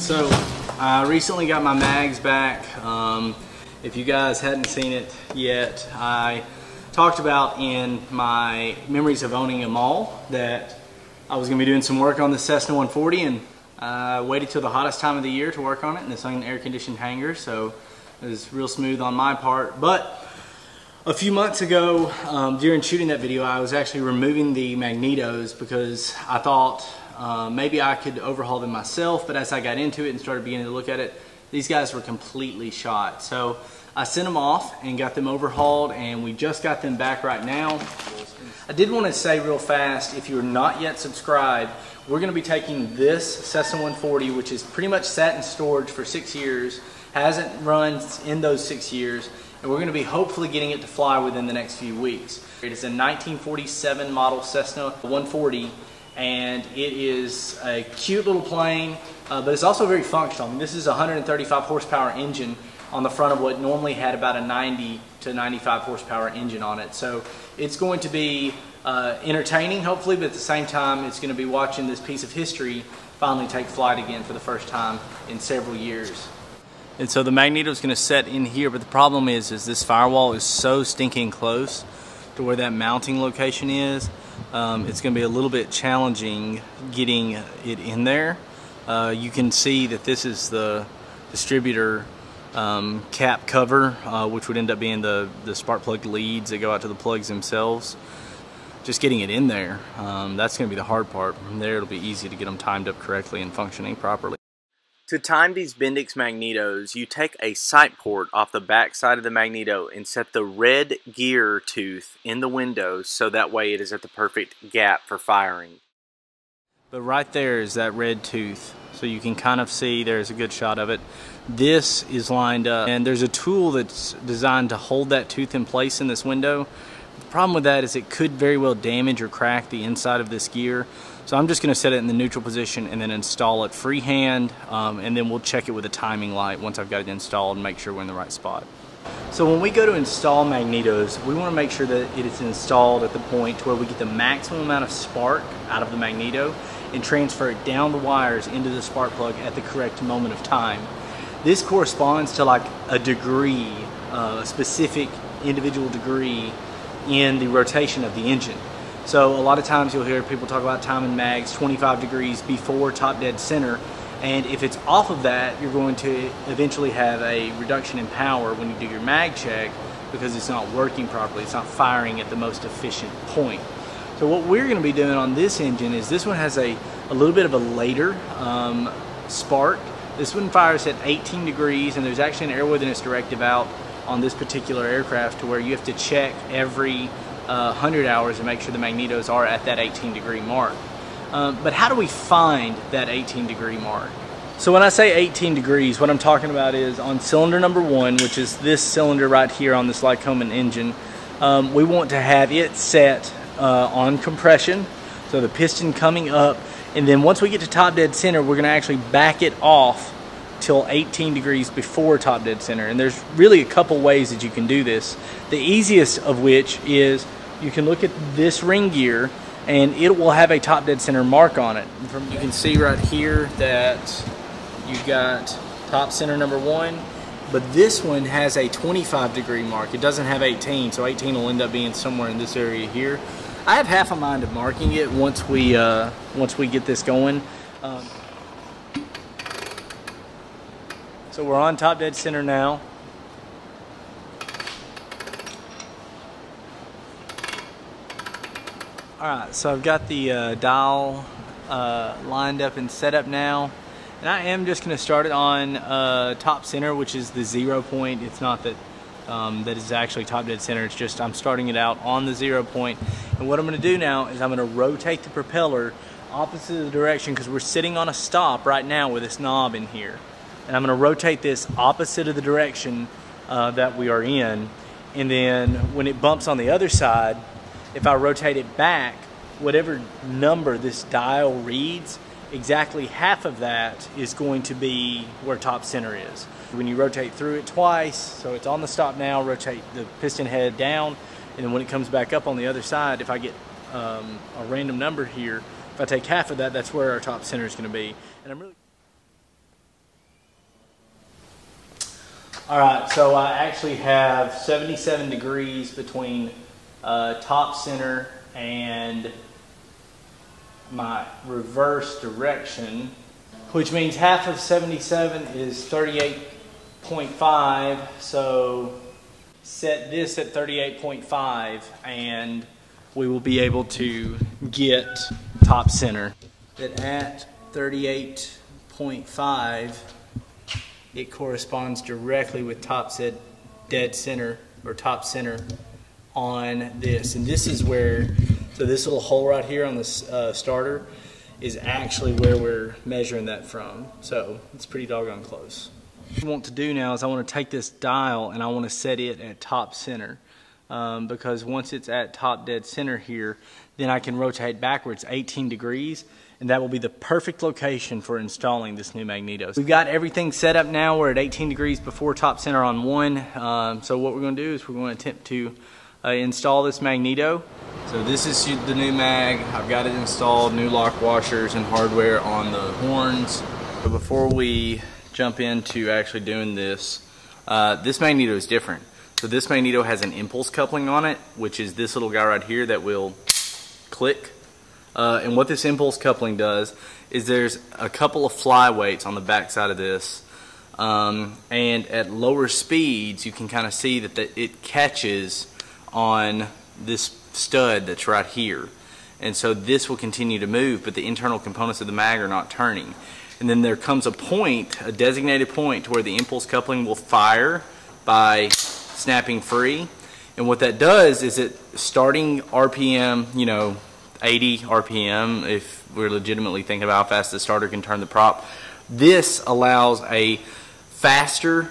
So I recently got my mags back. If you guys hadn't seen it yet, I talked about in my memories of owning a mall that I was going to be doing some work on the Cessna 140, and I waited till the hottest time of the year to work on it, and it's on an air-conditioned hangar, so it was real smooth on my part. But a few months ago, during shooting that video, I was actually removing the Magnetos because I thought maybe I could overhaul them myself, but as I got into it and started beginning to look at it, these guys were completely shot. So I sent them off and got them overhauled, and we just got them back right now. I did want to say real fast, if you're not yet subscribed, we're going to be taking this Cessna 140, which is pretty much sat in storage for 6 years, hasn't run in those 6 years, and we're going to be hopefully getting it to fly within the next few weeks. It is a 1947 model Cessna 140, and it is a cute little plane, but it's also very functional. I mean, this is a 135 horsepower engine on the front of what normally had about a 90 to 95 horsepower engine on it. So it's going to be entertaining, hopefully, but at the same time, it's going to be watching this piece of history finally take flight again for the first time in several years. And so the Magneto is going to set in here, but the problem is this firewall is so stinking close to where that mounting location is. It's going to be a little bit challenging getting it in there. You can see that this is the distributor cap cover, which would end up being the spark plug leads that go out to the plugs themselves. Just getting it in there, that's going to be the hard part. From there, it'll be easy to get them timed up correctly and functioning properly. To time these Bendix Magnetos, you take a sight port off the back side of the Magneto and set the red gear tooth in the window so that way it is at the perfect gap for firing. But right there is that red tooth, so you can kind of see there's a good shot of it. This is lined up, and there's a tool that's designed to hold that tooth in place in this window. The problem with that is it could very well damage or crack the inside of this gear. So I'm just going to set it in the neutral position and then install it freehand, and then we'll check it with a timing light once I've got it installed and make sure we're in the right spot. So when we go to install Magnetos, we want to make sure that it is installed at the point to where we get the maximum amount of spark out of the Magneto and transfer it down the wires into the spark plug at the correct moment of time. This corresponds to like a degree, a specific individual degree in the rotation of the engine. So a lot of times you'll hear people talk about timing mags 25 degrees before top dead center, and if it's off of that, you're going to eventually have a reduction in power when you do your mag check because it's not working properly, it's not firing at the most efficient point. So what we're going to be doing on this engine is this one has a little bit of a later spark. This one fires at 18 degrees, and there's actually an airworthiness directive out on this particular aircraft to where you have to check every 100 hours and make sure the Magnetos are at that 18 degree mark. But how do we find that 18 degree mark? So when I say 18 degrees, what I'm talking about is on cylinder number 1, which is this cylinder right here on this Lycoming engine, we want to have it set on compression, so the piston coming up, and then once we get to top dead center, we're going to actually back it off till 18 degrees before top dead center. And there's really a couple ways that you can do this. The easiest of which is you can look at this ring gear and it will have a top dead center mark on it. You can see right here that you've got top center number 1, but this one has a 25 degree mark. It doesn't have 18, so 18 will end up being somewhere in this area here. I have half a mind of marking it once we get this going. So we're on top dead center now. Alright, so I've got the dial lined up and set up now. And I am just going to start it on top center, which is the 0 point. It's not that that is actually top dead center, it's just I'm starting it out on the 0 point. And what I'm going to do now is I'm going to rotate the propeller opposite of the direction, because we're sitting on a stop right now with this knob in here. And I'm going to rotate this opposite of the direction that we are in. And then when it bumps on the other side, if I rotate it back, whatever number this dial reads, exactly half of that is going to be where top center is. When you rotate through it twice, so it's on the stop now, rotate the piston head down, and then when it comes back up on the other side, if I get a random number here, if I take half of that, that's where our top center is going to be. And I'm really All right, so I actually have 77 degrees between top center and my reverse direction, which means half of 77 is 38.5. So set this at 38.5 and we will be able to get top center. That at 38.5, it corresponds directly with top dead center, or top center on this. And this is where, so this little hole right here on this starter is actually where we're measuring that from. So it's pretty doggone close. What I want to do now is I want to take this dial and I want to set it at top center. Because once it's at top dead center here, then I can rotate backwards 18 degrees, and that will be the perfect location for installing this new Magneto. We've got everything set up now. We're at 18 degrees before top center on one. So what we're going to do is we're going to attempt to install this Magneto. So this is the new mag. I've got it installed, new lock washers and hardware on the horns. But before we jump into actually doing this, this Magneto is different. So this Magneto has an impulse coupling on it, which is this little guy right here that will click. And what this impulse coupling does is there's a couple of flyweights on the back side of this. And at lower speeds, you can kind of see that it catches on this stud that's right here. And so this will continue to move, but the internal components of the mag are not turning. And then there comes a point, a designated point, where the impulse coupling will fire by snapping free. And what that does is it, starting RPM, 80 RPM, if we're legitimately thinking about how fast the starter can turn the prop, this allows a faster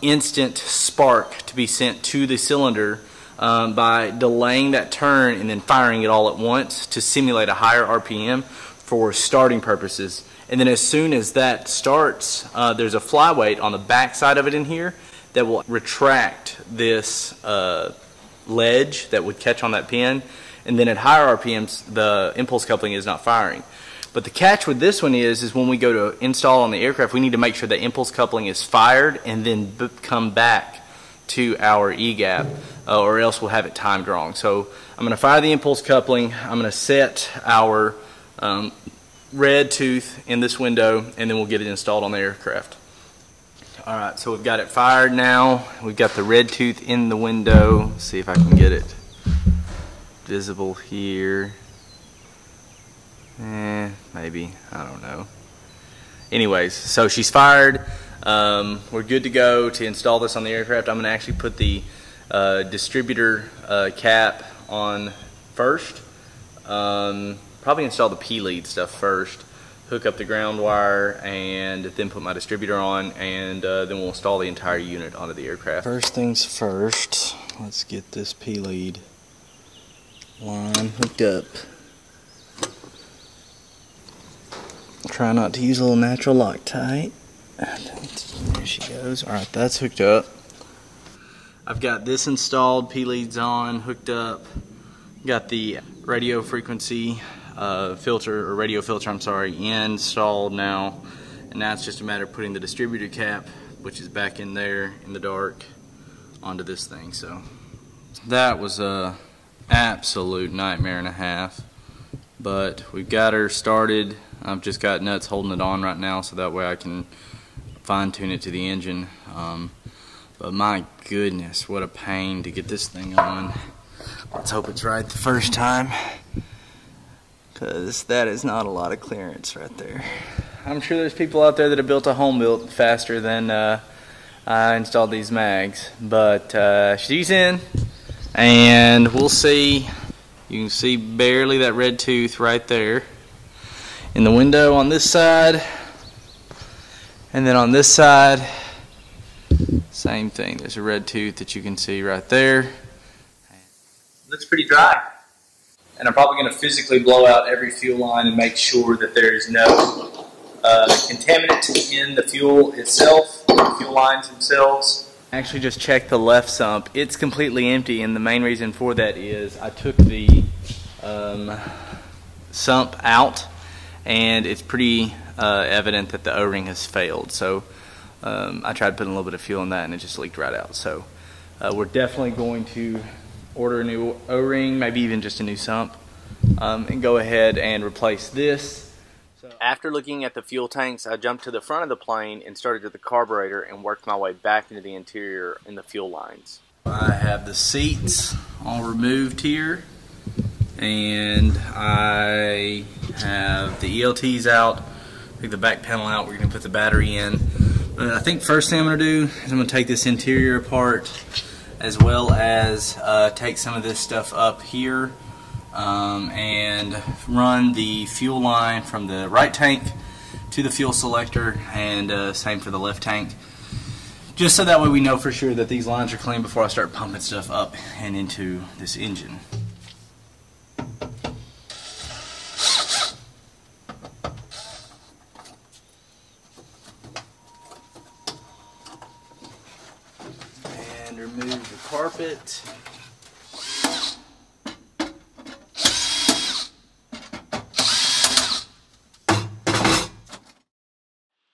instant spark to be sent to the cylinder by delaying that turn and then firing it all at once to simulate a higher RPM for starting purposes. And then as soon as that starts, there's a flyweight on the back side of it in here that will retract this ledge that would catch on that pin, and then at higher RPMs the impulse coupling is not firing. But the catch with this one is when we go to install on the aircraft, we need to make sure the impulse coupling is fired and then come back to our E-gap, or else we'll have it timed wrong. So I'm going to fire the impulse coupling, I'm going to set our red tooth in this window, and then we'll get it installed on the aircraft. Alright, so we've got it fired now. We've got the red tooth in the window. Let's see if I can get it visible here. Maybe. I don't know. Anyways, so she's fired. We're good to go to install this on the aircraft. I'm going to actually put the distributor cap on first. Probably install the P-lead stuff first. Hook up the ground wire and then put my distributor on, and then we'll install the entire unit onto the aircraft. First things first, let's get this P-lead line hooked up. Try not to use a little natural Loctite. There she goes. Alright, that's hooked up. I've got this installed, P-leads on, hooked up. Got the radio frequency filter, or radio filter, I'm sorry, installed now. And now it's just a matter of putting the distributor cap, which is back in there in the dark, onto this thing. So that was a absolute nightmare and a half. But we've got her started. I've just got nuts holding it on right now so that way I can fine tune it to the engine. But my goodness, what a pain to get this thing on. Let's hope it's right the first time, because that is not a lot of clearance right there. I'm sure there's people out there that have built a home built faster than I installed these mags. But she's in, and we'll see. You can see barely that red tooth right there in the window on this side, and then on this side, same thing. There's a red tooth that you can see right there. Looks pretty dry. And I'm probably going to physically blow out every fuel line and make sure that there is no contaminant in the fuel itself, the fuel lines themselves. Actually just checked the left sump. It's completely empty, and the main reason for that is I took the sump out, and it's pretty evident that the O-ring has failed. So I tried putting a little bit of fuel in that and it just leaked right out. So we're definitely going to order a new O-ring, maybe even just a new sump, and go ahead and replace this. After looking at the fuel tanks, I jumped to the front of the plane and started at the carburetor and worked my way back into the interior in the fuel lines. I have the seats all removed here, and I have the ELTs out, take the back panel out. We're going to put the battery in. I think first thing I'm going to do is I'm going to take this interior apart, as well as take some of this stuff up here and run the fuel line from the right tank to the fuel selector, and same for the left tank, just so that way we know for sure that these lines are clean before I start pumping stuff up and into this engine. And remove the carpet.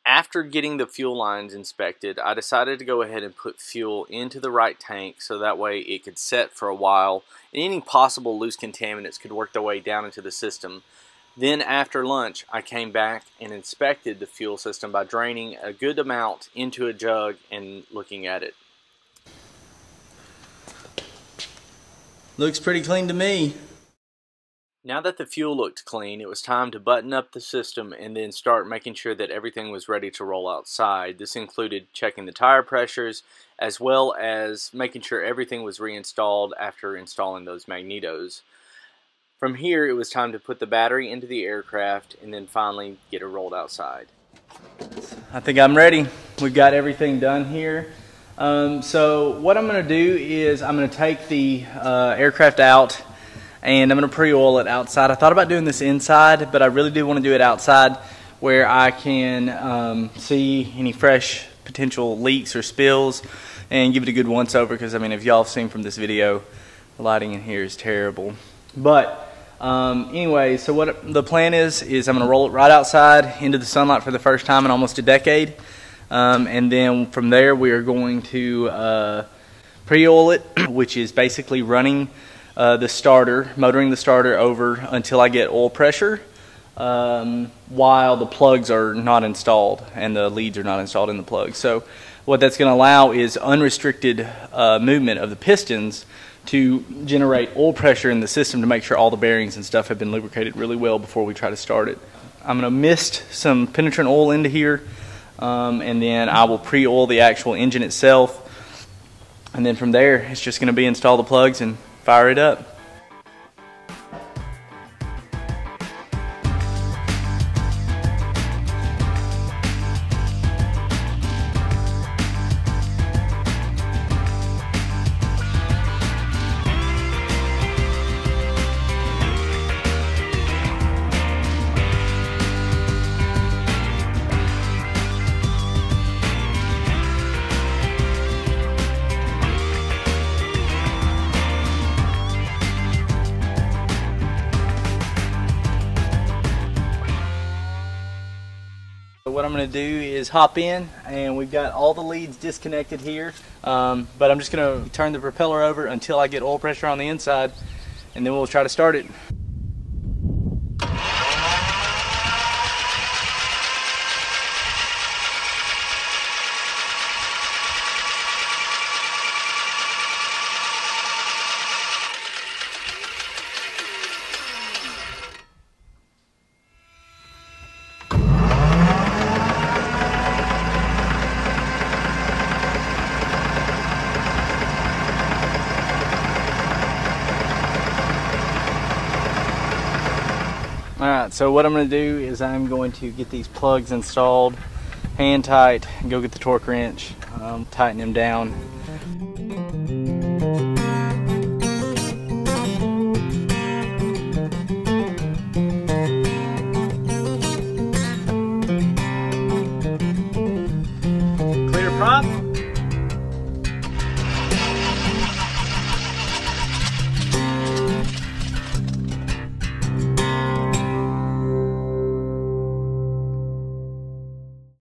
After getting the fuel lines inspected, I decided to go ahead and put fuel into the right tank so that way it could set for a while and any possible loose contaminants could work their way down into the system. Then after lunch, I came back and inspected the fuel system by draining a good amount into a jug and looking at it. Looks pretty clean to me. Now that the fuel looked clean, it was time to button up the system and then start making sure that everything was ready to roll outside. This included checking the tire pressures, as well as making sure everything was reinstalled after installing those Magnetos. From here, it was time to put the battery into the aircraft and then finally get it rolled outside. I think I'm ready. We've got everything done here. So what I'm going to do is I'm going to take the aircraft out, and I'm going to pre-oil it outside. I thought about doing this inside, but I really do want to do it outside where I can see any fresh potential leaks or spills and give it a good once over, because I mean, if y'all have seen from this video, the lighting in here is terrible. But anyway, so what the plan is I'm going to roll it right outside into the sunlight for the first time in almost a decade, and then from there we are going to pre-oil it, which is basically running the starter, motoring the starter over until I get oil pressure, while the plugs are not installed and the leads are not installed in the plugs. So what that's going to allow is unrestricted movement of the pistons to generate oil pressure in the system to make sure all the bearings and stuff have been lubricated really well before we try to start it. I'm going to mist some penetrant oil into here, and then I will pre-oil the actual engine itself, and then from there it's just going to be install the plugs and fire it up. What I'm going to do is hop in, and we've got all the leads disconnected here, but I'm just going to turn the propeller over until I get oil pressure on the inside, and then we'll try to start it. Alright, so what I'm going to do is I'm going to get these plugs installed hand tight and go get the torque wrench, tighten them down. Clear prop.